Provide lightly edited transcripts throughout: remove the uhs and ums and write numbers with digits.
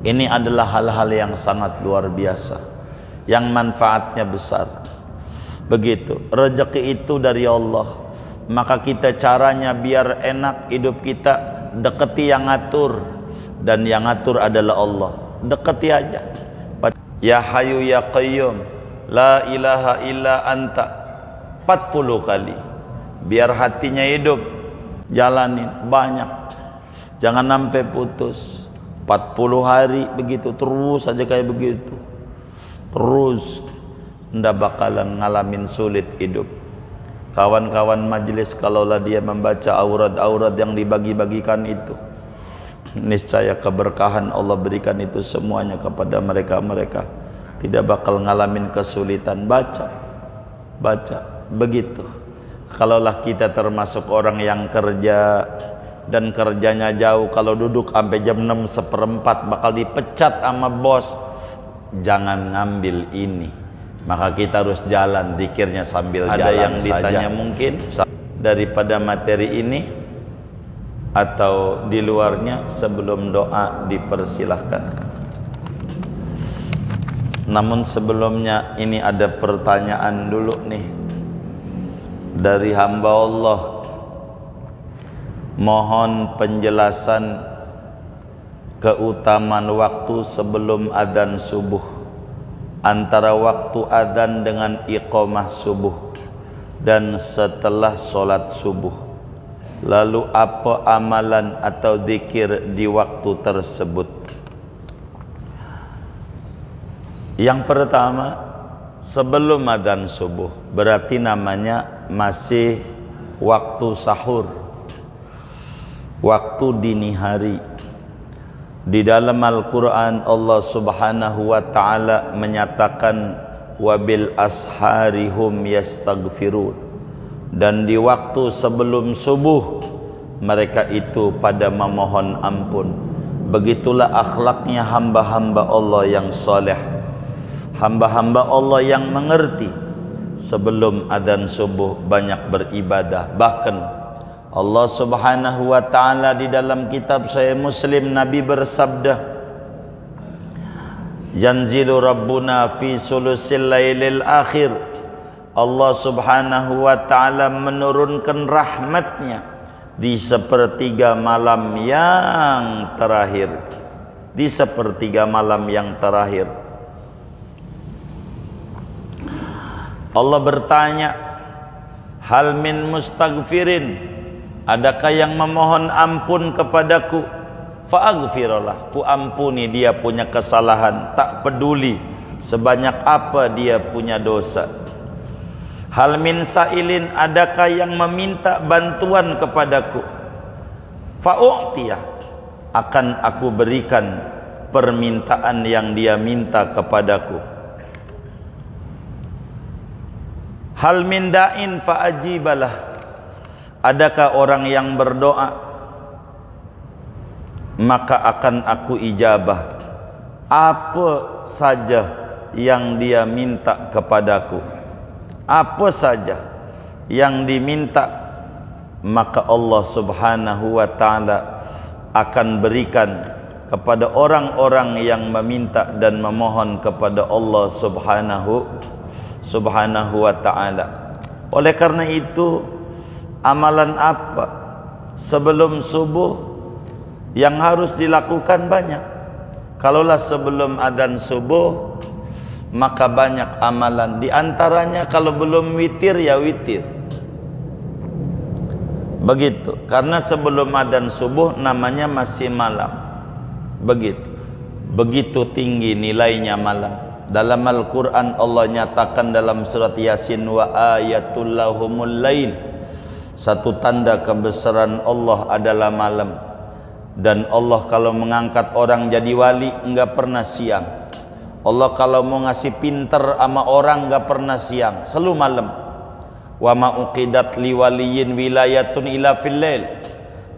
Ini adalah hal-hal yang sangat luar biasa, yang manfaatnya besar. Begitu, rezeki itu dari Allah. Maka kita caranya biar enak hidup kita, deketi yang ngatur, dan yang ngatur adalah Allah. Deketi aja. Ya Hayyu ya Qayyum, la ilaha illa anta 40 kali. Biar hatinya hidup, jalanin banyak. Jangan sampai putus. 40 hari begitu terus saja kayak begitu. Terus ndak bakalan ngalamin sulit hidup. Kawan-kawan majelis kalaulah dia membaca aurat-aurat yang dibagi-bagikan itu, niscaya keberkahan Allah berikan itu semuanya kepada mereka-mereka. Tidak bakal ngalamin kesulitan. Baca begitu. Kalaulah kita termasuk orang yang kerja dan kerjanya jauh, kalau duduk sampai jam 6:15 bakal dipecat sama bos, jangan ngambil ini. Maka kita harus jalan zikirnya sambil jalan. Ada yang ditanya mungkin daripada materi ini atau di luarnya, sebelum doa dipersilahkan. Namun sebelumnya ini ada pertanyaan dulu nih dari hamba Allah. Mohon penjelasan keutamaan waktu sebelum adzan subuh, antara waktu adzan dengan iqamah subuh, dan setelah sholat subuh. Lalu apa amalan atau zikir di waktu tersebut? Yang pertama, sebelum adzan subuh berarti namanya masih waktu sahur, waktu dini hari. Di dalam Al-Quran Allah subhanahu wa ta'ala menyatakan wabil asharihum yastaghfirun, dan di waktu sebelum subuh mereka itu pada memohon ampun. Begitulah akhlaknya hamba-hamba Allah yang soleh, hamba-hamba Allah yang mengerti. Sebelum adzan subuh banyak beribadah. Bahkan Allah subhanahu wa ta'ala di dalam kitab Sahih Muslim, Nabi bersabda, yanzilu rabbuna fi sulusil lailil akhir. Allah subhanahu wa ta'ala menurunkan rahmatnya di sepertiga malam yang terakhir. Di sepertiga malam yang terakhir Allah bertanya, hal min mustaghfirin, adakah yang memohon ampun kepadaku? Fa'aghfirullah, ku ampuni dia punya kesalahan, tak peduli sebanyak apa dia punya dosa. Hal min sa'ilin, adakah yang meminta bantuan kepadaku? Fa'u'tiyah, akan aku berikan permintaan yang dia minta kepadaku. Hal min da'in fa'ajibalah, adakah orang yang berdoa, maka akan aku ijabah apa saja yang dia minta kepadaku. Apa saja yang diminta, maka Allah subhanahu wa ta'ala akan berikan kepada orang-orang yang meminta dan memohon kepada Allah subhanahu wa ta'ala. Oleh karena itu, amalan apa sebelum subuh yang harus dilakukan banyak. Kalaulah sebelum adzan subuh, maka banyak amalan. Di antaranya kalau belum witir ya witir. Begitu. Karena sebelum adzan subuh namanya masih malam. Begitu. Begitu tinggi nilainya malam. Dalam Al-Quran Allah nyatakan dalam surat Yasin, wa ayatul lahumul lail, satu tanda kebesaran Allah adalah malam. Dan Allah kalau mengangkat orang jadi wali enggak pernah siang. Allah kalau mau ngasih pinter sama orang enggak pernah siang, selalu malam. Wa ma uqidat liwaliyin wilayatun ila fil lail,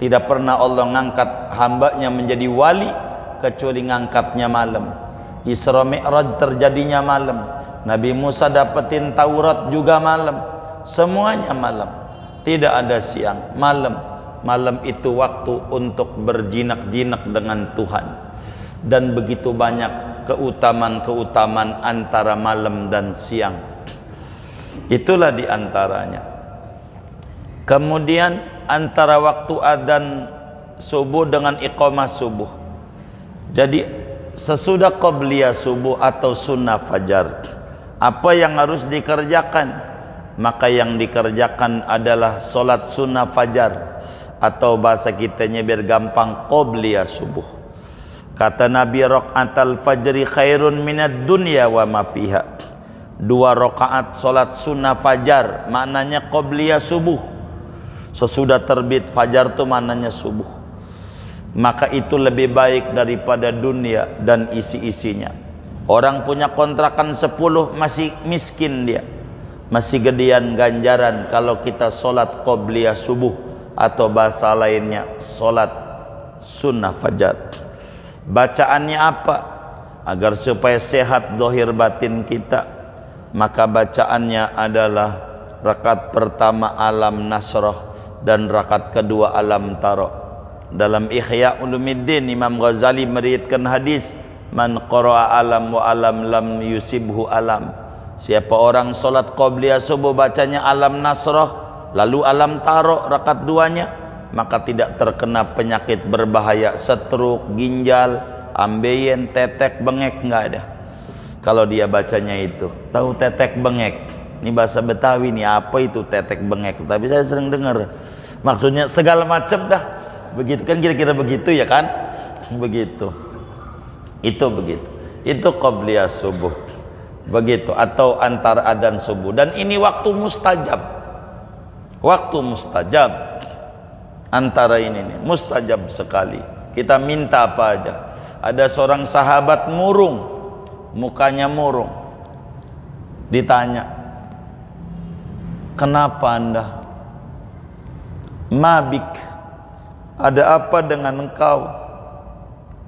tidak pernah Allah ngangkat hambanya menjadi wali kecuali ngangkatnya malam. Isra Mi'raj terjadinya malam. Nabi Musa dapetin Taurat juga malam. Semuanya malam. Tidak ada siang, malam. Malam itu waktu untuk berjinak-jinak dengan Tuhan. dan begitu banyak keutamaan-keutamaan antara malam dan siang. Itulah diantaranya. Kemudian antara waktu adzan subuh dengan iqamah subuh. Jadi sesudah qabliyah subuh atau sunnah fajar, apa yang harus dikerjakan? Maka yang dikerjakan adalah solat sunnah fajar, atau bahasa kitanya biar gampang, qabliyah subuh. Kata Nabi, raqatal fajri khairun minad dunya wa ma fiha. 2 rakaat solat sunnah fajar maknanya qabliyah subuh. Sesudah terbit fajar itu maknanya subuh. Maka itu lebih baik daripada dunia dan isi-isinya. Orang punya kontrakan 10 masih miskin dia, masih gedean ganjaran kalau kita solat qabliyah subuh, atau bahasa lainnya solat sunnah fajar. Bacaannya apa? Agar supaya sehat zahir batin kita, maka bacaannya adalah rakaat pertama alam nasrah dan rakaat kedua alam tara. Dalam Ihya Ulumuddin Imam Ghazali meriwayatkan hadis, man qara'a alam wa alam lam yusibhu alam. Siapa orang solat qabliyah subuh bacanya alam nasrah lalu alam tara rakaat 2-nya, maka tidak terkena penyakit berbahaya, stroke, ginjal, ambeien, tetek, bengek, enggak ada. Kalau dia bacanya itu. Tahu tetek bengek? Ini bahasa Betawi nih, apa itu tetek bengek? Tapi saya sering dengar. Maksudnya segala macam dah. Begitu kan, kira-kira begitu ya kan? Begitu. Itu begitu. Itu qabliyah subuh. Begitu, atau antar adzan subuh. Dan ini waktu mustajab. Waktu mustajab. Antara ini nih, mustajab sekali. Kita minta apa aja. Ada seorang sahabat murung, mukanya murung. Ditanya, kenapa Anda? Mabik, ada apa dengan engkau?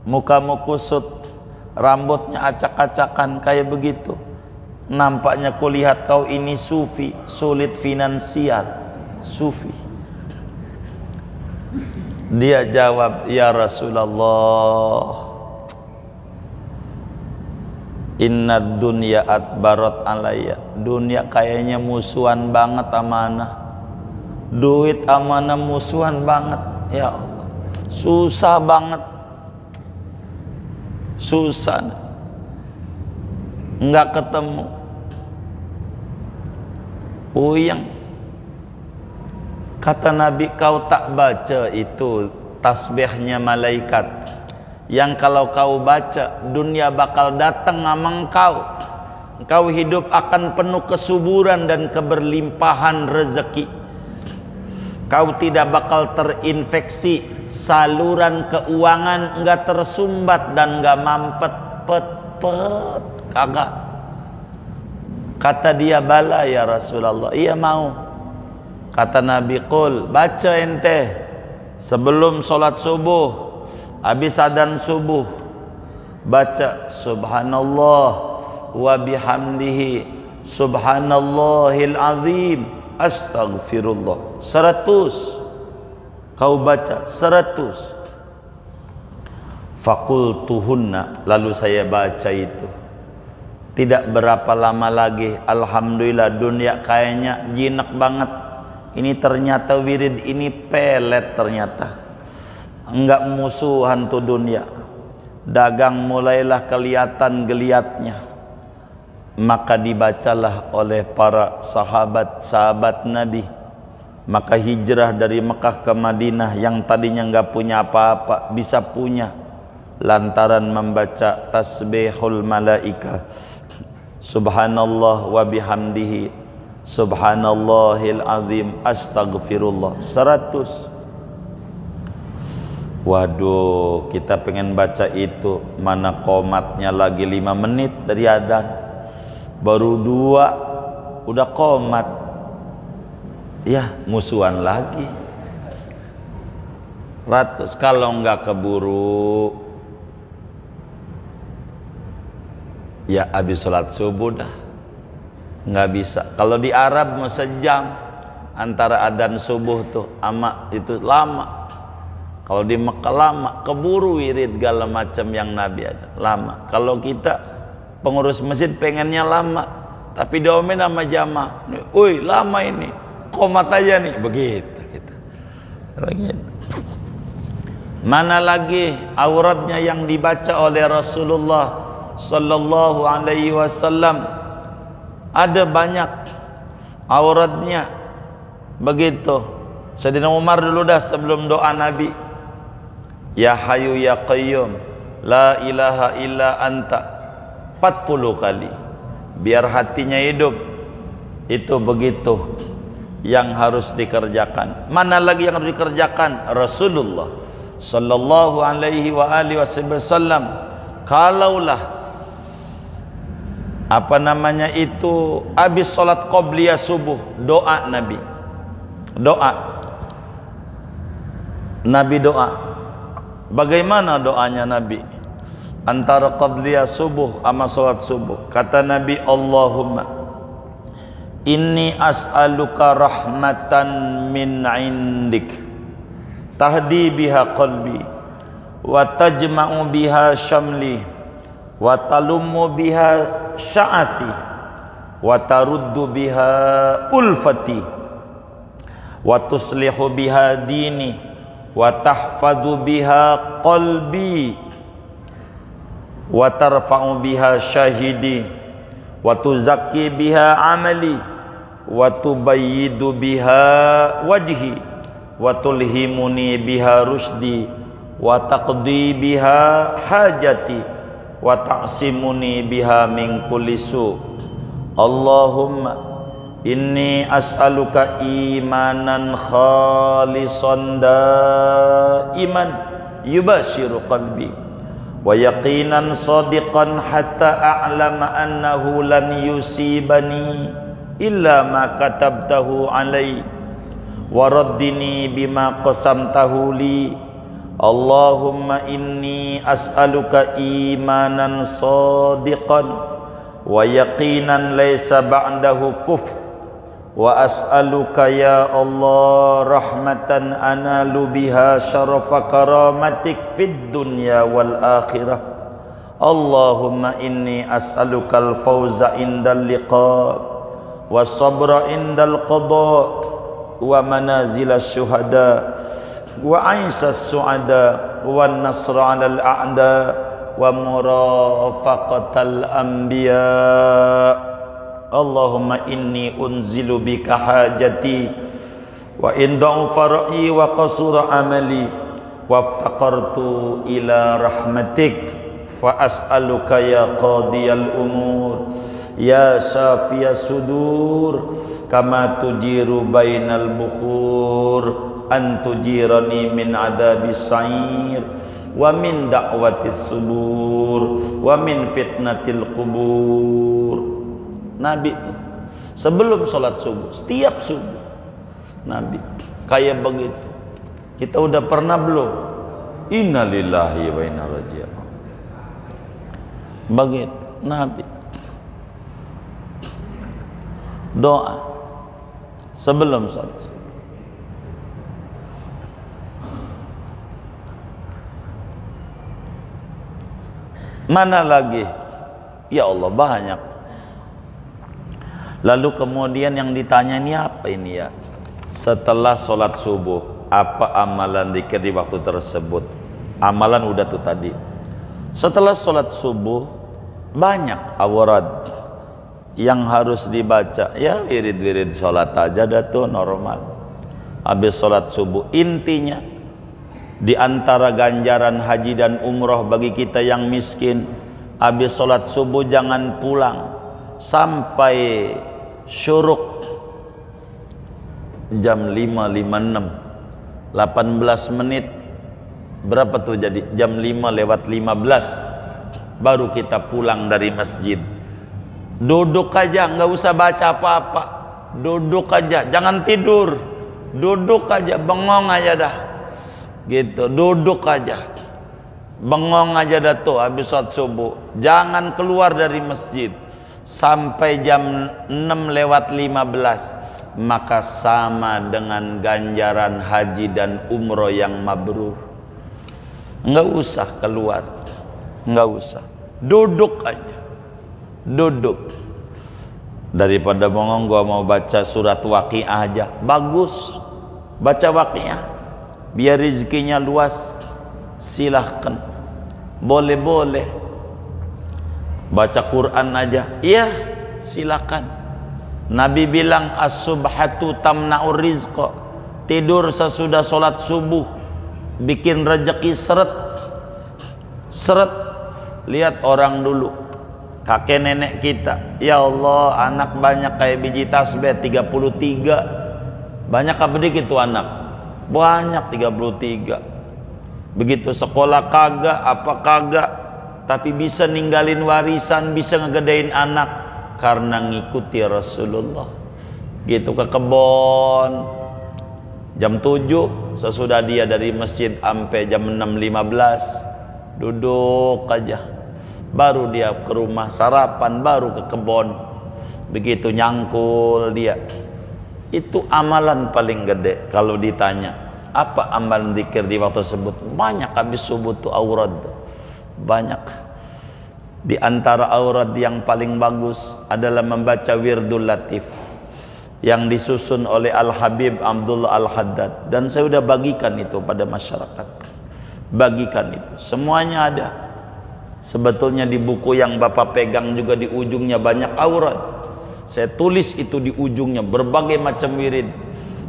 Mukamu kusut, rambutnya acak-acakan kayak begitu. Nampaknya kulihat kau ini sufi, sulit finansial, sufi. Dia jawab, ya Rasulullah, inna dunya adbarat alayya. Dunia kayaknya musuhan banget amanah. Duit amanah musuhan banget. Ya Allah, susah banget. Susah, enggak ketemu. Puyeng. Kata Nabi, kau tak baca itu tasbihnya malaikat yang kalau kau baca dunia bakal datang sama engkau. Engkau hidup akan penuh kesuburan dan keberlimpahan rezeki. Kau tidak bakal terinfeksi, saluran keuangan enggak tersumbat dan enggak mampet pet kagak. Kata dia, bala ya Rasulullah, iya mau. Kata Nabi, qul, baca ente sebelum sholat subuh, habis adzan subuh, baca subhanallah wa bihamdihi subhanallahil azim astaghfirullah 100. Kau baca 100. Fakultuhunna, lalu saya baca itu. Tidak berapa lama lagi, alhamdulillah, dunia kayaknya jinak banget. Ini ternyata wirid ini pelet ternyata. Enggak musuhan tuh dunia. Dagang mulailah kelihatan geliatnya. Maka dibacalah oleh para sahabat-sahabat Nabi. Maka hijrah dari Mekah ke Madinah yang tadinya enggak punya apa-apa bisa punya lantaran membaca tasbihul malaika. Subhanallah wa bihamdihi subhanallahil azim astaghfirullah 100. Waduh, kita pengen baca itu, mana qomatnya lagi 5 menit dari adzan, baru 2 udah qomat. Ya musuhan lagi 100. Kalau enggak keburu ya habis sholat subuh dah, nggak bisa. Kalau di Arab sejam antara adzan subuh tuh ama itu lama. Kalau di Mekah lama, keburu wirid segala macam yang Nabi ada lama. Kalau kita pengurus masjid pengennya lama, tapi diomelin sama jamaah, "Woi, lama ini, komat aja nih," begitu gitu. Mana lagi auratnya yang dibaca oleh Rasulullah sallallahu alaihi wasallam? Ada banyak auratnya begitu. Sayyidina Umar dulu dah sebelum doa Nabi, "Ya Hayyu ya Qayyum, la ilaha illa anta," 40 kali, biar hatinya hidup. Itu begitu yang harus dikerjakan. Mana lagi yang harus dikerjakan? Rasulullah sallallahu alaihi wa alihi wasallam kalaulah habis salat qobliyah subuh, doa Nabi. Nabi doa. Bagaimana doanya Nabi? Antara qabliyah subuh sama salat subuh, kata Nabi, "Allahumma inni as'aluka rahmatan min indik tahdi biha qalbi wa tajma'u biha syamli wa talummu biha sya'ati wa taruddu biha ulfati wa tuslihu biha dini wa tahfadhu biha qalbi wa tarfa'u biha syahidi wa tuzakki biha amali wa tubayyidu biha wajhi wa tulhimuni biha rusdi wa taqdi biha hajati wa ta'simuni biha min kulli su." Allahumma inni as'aluka imanan khalisan daiman yubashiru qalbi wa yaqinan sadiqan hatta a'lama annahu lan yusibani illa ma katabtahu alai wa raddini bima qasamtahu li. Allahumma inni as'aluka imanan sadiqan wa yaqinan laysa ba'dahu kufr wa as'aluka ya Allah rahmatan analu biha syarafa karamatik fid dunya wal akhirah. Allahumma inni as'aluka al-fawza indal liqa wa sabra indal qada wa manazil syuhada wa aisas su'ada wa nasra 'alal a'da wa murafaqatal anbiya. Allahumma inni unzilu bika hajati wa in da'ufa ra'yi wa qasura amali wa aftaqartu ila rahmatik fa as'aluka ya qadiyal umur ya syafiyas sudur kama tujiru bainal bukhur an tujirani min adabis sa'ir wa min da'watis subur wa min fitnatil qubur. Nabi itu sebelum sholat subuh, setiap subuh Nabi kayak begitu. Kita udah pernah belum? Innalillahi wa inna ilaihi raji'un. Begitu Nabi doa sebelum sholat subuh. Mana lagi? Ya Allah, banyak. Lalu kemudian yang ditanya ini apa ini ya? Setelah sholat subuh, apa amalan zikir di waktu tersebut? Amalan udah tuh tadi. Setelah sholat subuh, banyak awrad yang harus dibaca. Ya wirid-wirid sholat aja dah tuh normal. Habis sholat subuh, intinya di antara ganjaran haji dan umroh bagi kita yang miskin, habis sholat subuh jangan pulang sampai syuruk jam 5.56 18 menit berapa tuh jadi jam 5:15 baru kita pulang dari masjid. Duduk aja, nggak usah baca apa-apa, duduk aja, jangan tidur, duduk aja, bengong aja dah gitu, duduk aja bengong aja dah tuh habis sholat subuh. Jangan keluar dari masjid sampai jam 6:15, maka sama dengan ganjaran haji dan umroh yang mabrur. Nggak usah keluar, nggak usah, duduk aja, duduk. Daripada gua mau baca surat Waqiah aja, bagus baca Waqiah biar rezekinya luas. Silahkan, boleh baca Quran aja, iya silahkan. Nabi bilang as-subhatu tamna'ur rizqa, tidur sesudah sholat subuh bikin rezeki seret. Lihat orang dulu, kakek nenek kita, ya Allah, anak banyak kayak biji tasbih 33. Banyak apa dikit tuh anak? Banyak, 33. Begitu sekolah kagak, apa kagak, tapi bisa ninggalin warisan, bisa ngegedein anak karena ngikuti Rasulullah. Gitu ke kebon jam 7, sesudah dia dari masjid sampai jam 6.15 duduk aja, baru dia ke rumah sarapan, baru ke kebon. Begitu nyangkul dia. Itu amalan paling gede. Kalau ditanya apa amalan zikir di waktu tersebut, banyak. Habis subuh tuh aurad banyak. Di antara aurad yang paling bagus adalah membaca Wirdul Latif yang disusun oleh Al-Habib Abdullah Al-Haddad, dan saya sudah bagikan itu pada masyarakat. Bagikan itu, semuanya ada. Sebetulnya di buku yang Bapak pegang juga di ujungnya banyak aurad. Saya tulis itu di ujungnya berbagai macam wirid,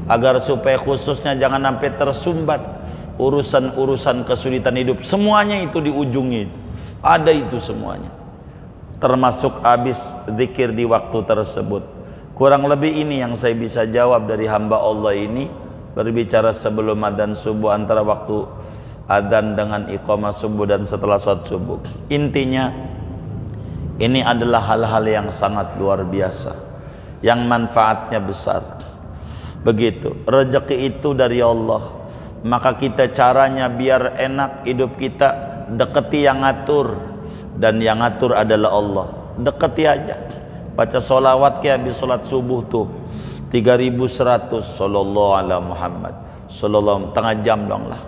agar supaya khususnya jangan sampai tersumbat urusan-urusan kesulitan hidup. Semuanya itu di ujungnya itu. Ada itu semuanya, termasuk habis zikir di waktu tersebut. Kurang lebih ini yang saya bisa jawab dari hamba Allah ini, berbicara sebelum adzan subuh, antara waktu adzan dengan iqamah subuh dan setelah sholat subuh. Intinya ini adalah hal-hal yang sangat luar biasa, yang manfaatnya besar. Begitu, rezeki itu dari Allah, maka kita caranya biar enak hidup kita, deketi yang ngatur, dan yang ngatur adalah Allah. Deketi aja, baca sholawat kayak habis sholat subuh tuh 3100 sallallahu ala Muhammad, sallallahu, tengah jam dong lah,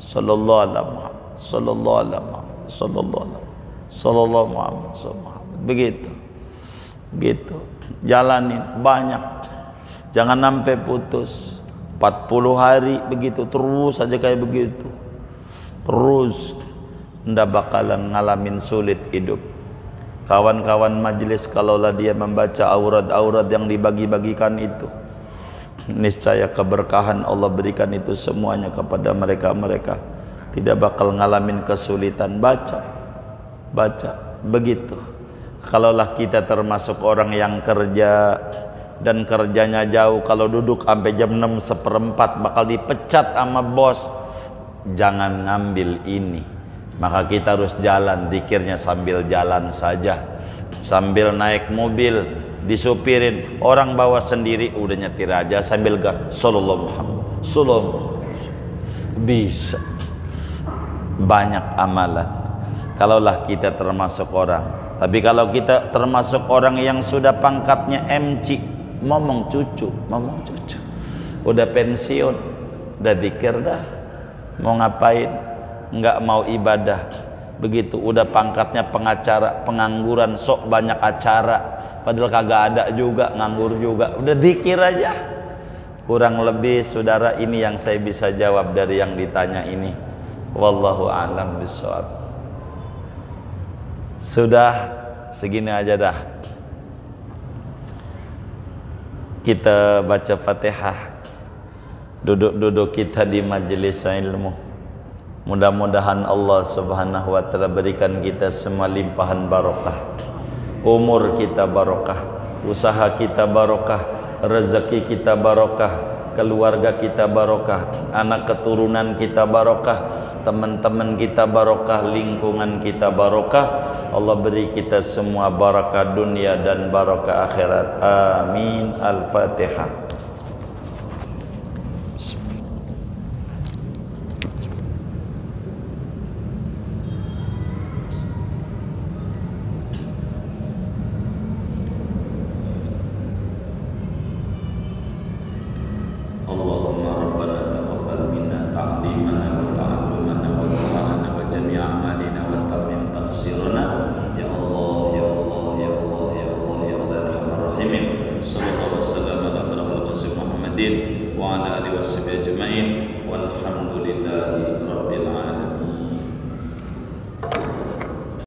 sallallahu ala Muhammad, sallallahu ala Muhammad, sallallahu Muhammad, begitu jalanin banyak, jangan sampai putus. 40 hari begitu terus aja kayak begitu terus, ndak bakalan ngalamin sulit hidup. Kawan-kawan majelis, kalaulah dia membaca aurad-aurad yang dibagi-bagikan itu, niscaya keberkahan Allah berikan itu semuanya kepada mereka. Tidak bakal ngalamin kesulitan. Baca begitu. Kalaulah kita termasuk orang yang kerja dan kerjanya jauh, kalau duduk sampai jam 6:15 bakal dipecat sama bos, jangan ngambil ini. Maka kita harus jalan, zikirnya sambil jalan saja, sambil naik mobil disupirin, orang bawa sendiri udah nyetir aja sambil sallallahu Muhammad, sallallahu, bisa. Banyak amalan kalaulah kita termasuk orang. Tapi kalau kita termasuk orang yang sudah pangkatnya MC, ngomong cucu, udah pensiun, udah zikir dah, mau ngapain? Nggak mau ibadah. Begitu udah pangkatnya pengacara, pengangguran, sok banyak acara, padahal kagak ada juga, nganggur juga, udah zikir aja. Kurang lebih saudara, ini yang saya bisa jawab dari yang ditanya ini. Wallahu a'lam bishawab. Sudah segini aja dah. Kita baca Fatihah, duduk-duduk kita di majelis ilmu. Mudah-mudahan Allah subhanahu wa ta'ala berikan kita semua limpahan barokah. Umur kita barokah, usaha kita barokah, rezeki kita barokah, keluarga kita barokah, anak keturunan kita barokah, teman-teman kita barokah, lingkungan kita barokah. Allah beri kita semua barakah dunia dan barakah akhirat. Amin. Al-Fatihah. Allahumma rabbana taqabbal minna ta'limana wa ta'allumana wa du'ana rahimin. Sallallahu wasallam ala khairil khalqi Muhammadin wa ala alihi washabihi ajmain. Walhamdulillahi